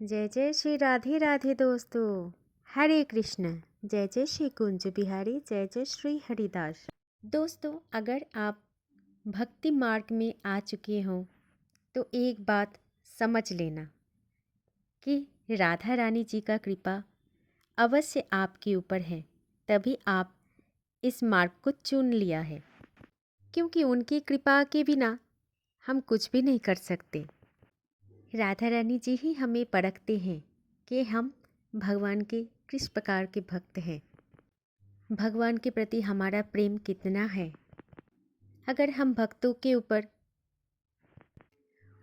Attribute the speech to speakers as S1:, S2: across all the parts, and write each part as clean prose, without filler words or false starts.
S1: जय जय श्री राधे राधे दोस्तों। हरे कृष्ण। जय जय श्री कुंज बिहारी। जय जय श्री हरिदास। दोस्तों, अगर आप भक्ति मार्ग में आ चुके हों तो एक बात समझ लेना कि राधा रानी जी का कृपा अवश्य आपके ऊपर है, तभी आप इस मार्ग को चुन लिया है। क्योंकि उनकी कृपा के बिना हम कुछ भी नहीं कर सकते। राधा रानी जी ही हमें परखते हैं कि हम भगवान के किस प्रकार के भक्त हैं, भगवान के प्रति हमारा प्रेम कितना है। अगर हम भक्तों के ऊपर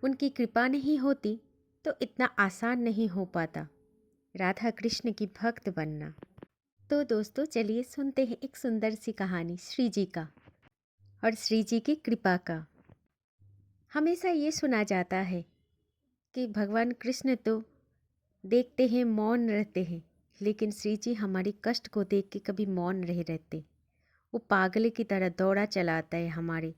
S1: उनकी कृपा नहीं होती तो इतना आसान नहीं हो पाता राधा कृष्ण की भक्त बनना। तो दोस्तों, चलिए सुनते हैं एक सुंदर सी कहानी श्री जी का और श्री जी की कृपा का। हमेशा ये सुना जाता है कि भगवान कृष्ण तो देखते हैं मौन रहते हैं, लेकिन श्री जी हमारी कष्ट को देख के कभी मौन नहीं रहते। वो पागल की तरह दौड़ा चलाता है हमारे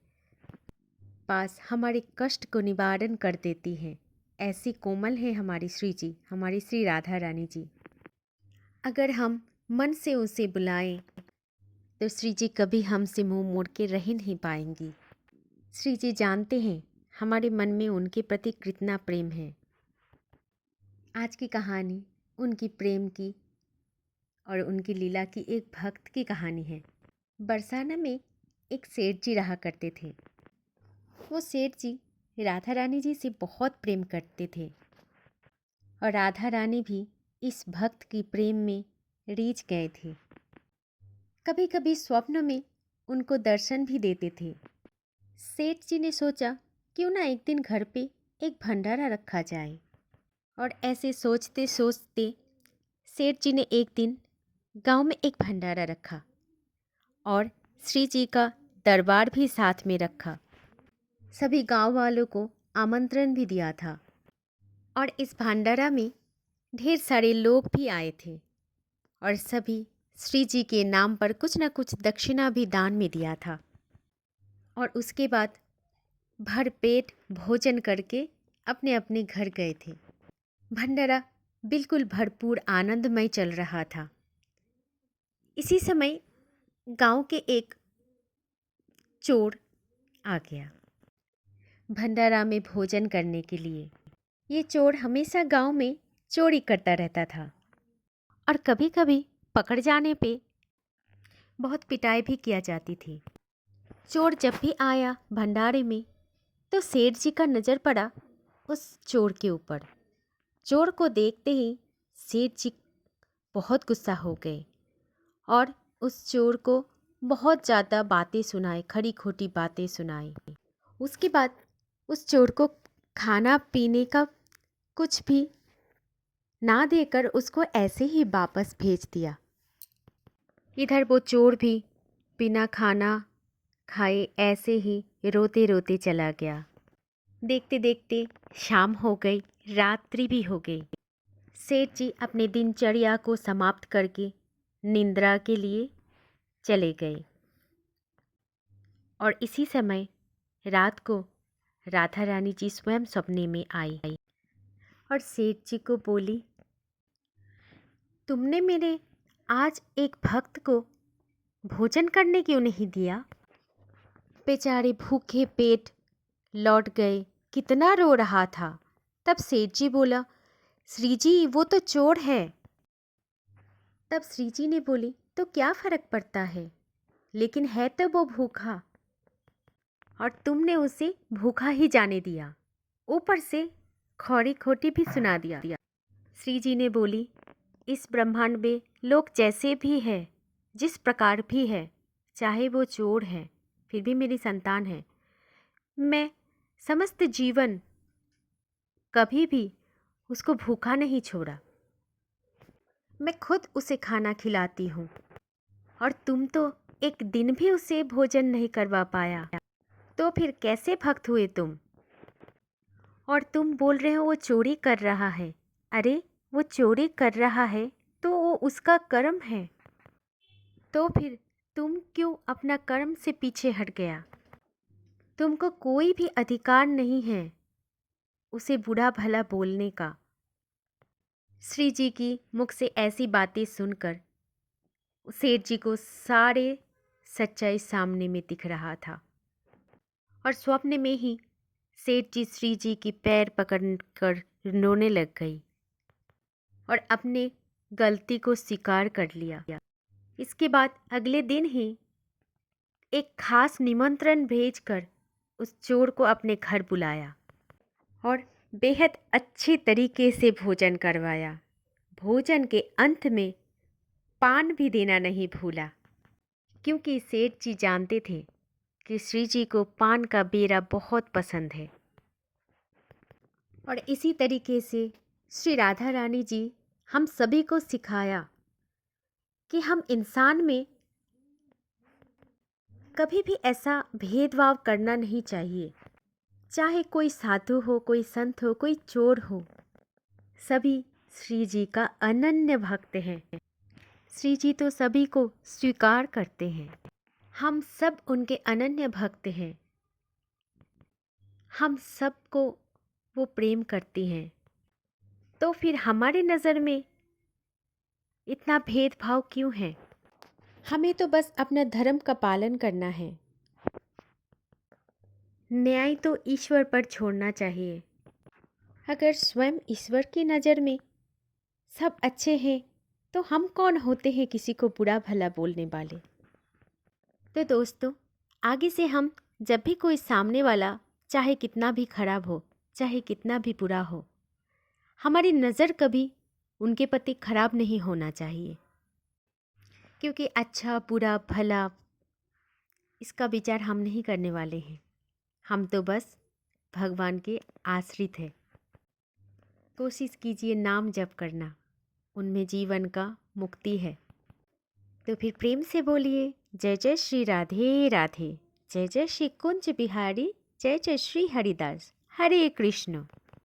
S1: पास, हमारे कष्ट को निवारण कर देती हैं। ऐसी कोमल है हमारी श्री जी, हमारी श्री राधा रानी जी। अगर हम मन से उसे बुलाएं तो श्री जी कभी हमसे मुंह मोड़ के रह नहीं पाएंगी। श्री जी जानते हैं हमारे मन में उनके प्रति कितना प्रेम है। आज की कहानी उनकी प्रेम की और उनकी लीला की एक भक्त की कहानी है। बरसाना में एक सेठ जी रहा करते थे। वो सेठ जी राधा रानी जी से बहुत प्रेम करते थे और राधा रानी भी इस भक्त की प्रेम में रीझ गए थे। कभी कभी स्वप्न में उनको दर्शन भी देते थे। सेठ जी ने सोचा क्यों ना एक दिन घर पे एक भंडारा रखा जाए, और ऐसे सोचते सोचते सेठ जी ने एक दिन गांव में एक भंडारा रखा और श्री जी का दरबार भी साथ में रखा। सभी गांव वालों को आमंत्रण भी दिया था और इस भंडारा में ढेर सारे लोग भी आए थे और सभी श्री जी के नाम पर कुछ न कुछ दक्षिणा भी दान में दिया था। और उसके बाद भरपेट भोजन करके अपने अपने घर गए थे। भंडारा बिल्कुल भरपूर आनंदमय चल रहा था। इसी समय गांव के एक चोर आ गया भंडारा में भोजन करने के लिए। ये चोर हमेशा गांव में चोरी करता रहता था और कभी कभी पकड़ जाने पे बहुत पिटाई भी किया जाती थी। चोर जब भी आया भंडारे में तो सेठ जी का नज़र पड़ा उस चोर के ऊपर। चोर को देखते ही सेठ जी बहुत गुस्सा हो गए और उस चोर को बहुत ज़्यादा बातें सुनाई, खरी खोटी बातें सुनाई। उसके बाद उस चोर को खाना पीने का कुछ भी ना देकर उसको ऐसे ही वापस भेज दिया। इधर वो चोर भी बिना खाना खाए ऐसे ही रोते रोते चला गया। देखते देखते शाम हो गई, रात्रि भी हो गई। सेठ जी अपने दिनचर्या को समाप्त करके निद्रा के लिए चले गए और इसी समय रात को राधा रानी जी स्वयं सपने में आई और सेठ जी को बोली, तुमने मेरे आज एक भक्त को भोजन करने क्यों नहीं दिया? बेचारे भूखे पेट लौट गए, कितना रो रहा था। तब सेठ जी बोला, श्री जी वो तो चोर है। तब श्री जी ने बोली, तो क्या फर्क पड़ता है, लेकिन है तो वो भूखा और तुमने उसे भूखा ही जाने दिया, ऊपर से खौरी खोटी भी सुना दिया। श्री जी ने बोली, इस ब्रह्मांड में लोग जैसे भी है, जिस प्रकार भी है, चाहे वो चोर है फिर भी मेरी संतान है। मैं समस्त जीवन कभी भी उसको भूखा नहीं छोड़ा। मैं खुद उसे खाना खिलाती हूँ और तुम तो एक दिन भी उसे भोजन नहीं करवा पाया, तो फिर कैसे भक्त हुए तुम? और तुम बोल रहे हो वो चोरी कर रहा है। अरे वो चोरी कर रहा है तो वो उसका कर्म है, तो फिर तुम क्यों अपना कर्म से पीछे हट गया? तुमको कोई भी अधिकार नहीं है उसे बुरा भला बोलने का। श्री जी की मुख से ऐसी बातें सुनकर सेठ जी को सारे सच्चाई सामने में दिख रहा था और स्वप्न में ही सेठ जी श्री जी की पैर पकड़कर रोने लग गई और अपने गलती को स्वीकार कर लिया। इसके बाद अगले दिन ही एक खास निमंत्रण भेजकर उस चोर को अपने घर बुलाया और बेहद अच्छे तरीके से भोजन करवाया। भोजन के अंत में पान भी देना नहीं भूला, क्योंकि सेठ जी जानते थे कि श्री जी को पान का बेरा बहुत पसंद है। और इसी तरीके से श्री राधा रानी जी हम सभी को सिखाया कि हम इंसान में कभी भी ऐसा भेदभाव करना नहीं चाहिए। चाहे कोई साधु हो, कोई संत हो, कोई चोर हो, सभी श्री जी का अनन्य भक्त हैं। श्री जी तो सभी को स्वीकार करते हैं। हम सब उनके अनन्य भक्त हैं। हम सबको वो प्रेम करती हैं। तो फिर हमारे नज़र में इतना भेदभाव क्यों है? हमें तो बस अपना धर्म का पालन करना है। न्याय तो ईश्वर पर छोड़ना चाहिए। अगर स्वयं ईश्वर की नज़र में सब अच्छे हैं तो हम कौन होते हैं किसी को बुरा भला बोलने वाले। तो दोस्तों, आगे से हम जब भी कोई सामने वाला चाहे कितना भी खराब हो, चाहे कितना भी बुरा हो, हमारी नज़र कभी उनके प्रति खराब नहीं होना चाहिए, क्योंकि अच्छा बुरा भला इसका विचार हम नहीं करने वाले हैं। हम तो बस भगवान के आश्रित हैं। कोशिश कीजिए नाम जप करना, उनमें जीवन का मुक्ति है। तो फिर प्रेम से बोलिए जय जय श्री राधे राधे, जय जय श्री कुंज बिहारी, जय जय श्री हरिदास, हरे कृष्ण।